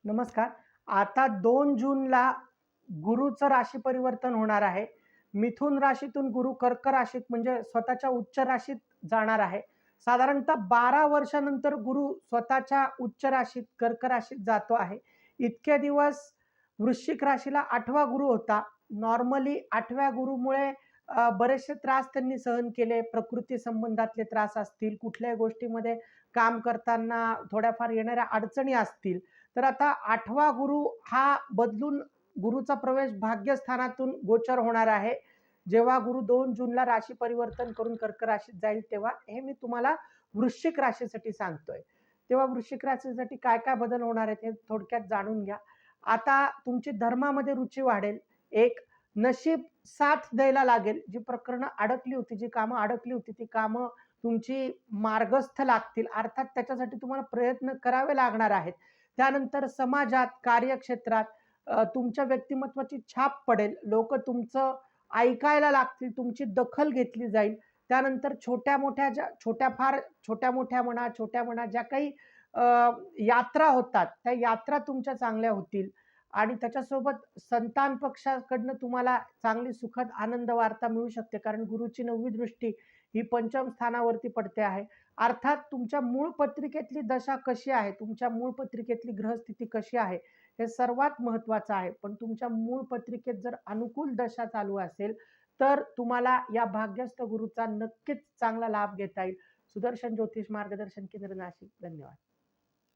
नमस्कार. आता 2 जूनला गुरुचं राशी परिवर्तन होणार आहे. मिथुन राशीतून गुरु कर्क राशीत म्हणजे स्वतःच्या उच्च राशीत जाणार आहे. साधारणतः 12 वर्षानंतर गुरु स्वतःच्या उच्च राशीत कर्क राशीत जातो आहे. इतके दिवस वृश्चिक राशीला 8वा गुरु होता. नॉर्मली 8व्या गुरुमुळे बरेचसे त्रास त्यांनी सहन केले. प्रकृती संबंधातले त्रास असतील, कुठल्याही गोष्टीमध्ये काम करताना थोड्याफार येणाऱ्या अडचणी असतील. तर आता 8वा गुरु हा बदलून गुरुचा प्रवेश भाग्यस्थानातून गोचर होणार आहे. जेव्हा गुरु 2 जूनला राशी परिवर्तन करून कर्क राशीत जाईल तेव्हा हे मी तुम्हाला वृश्चिक राशीसाठी सांगतोय. तेव्हा वृश्चिक राशीसाठी काय-काय बदल होणार आहेत हे थोडक्यात जाणून घ्या. आता तुमची धर्मामध्ये रुची वाढेल. एक नशीब साथ द्यायला लागेल. जी प्रकरणं अडकली होती, जी कामं अडकली होती, ती कामं तुमची मार्गस्थ लागतील. अर्थात त्याच्यासाठी तुम्हाला प्रयत्न करावे लागणार आहेत. त्यानंतर समाजात, कार्यक्षेत्रात तुमच्या व्यक्तिमत्त्वाची छाप पडेल. लोकं तुमचं ऐकायला लागतील, तुमची दखल घेतली जाईल. त्यानंतर छोट्या-मोठ्या ज्या छोट्या-मोठ्या म्हणा, छोट्या म्हणा ज्या काही अ, यात्रा होतात, त्या यात्रा तुमच्या चांगल्या होतील आणि त्याच्यासोबत संतान पक्षाकडनं तुम्हाला चांगली सुखद आनंद वार्ता मिळू शकते. कारण गुरुची 9वी दृष्टी ही पंचम स्थानावरती पडते आहे. अर्थात तुमच्या मूळ पत्रिकेतली दशा कशी आहे, तुमच्या मूळ पत्रिकेतली ग्रहस्थिती कशी आहे, हे सर्वात महत्त्वाचं आहे. पण तुमच्या मूळ पत्रिकेत जर अनुकूल दशा चालू असेल, तर तुम्हाला या भाग्यस्थ गुरूचा नक्कीच चांगला लाभ घेता येईल. सुदर्शन ज्योतिष मार्गदर्शन केंद्र नाशिक. धन्यवाद.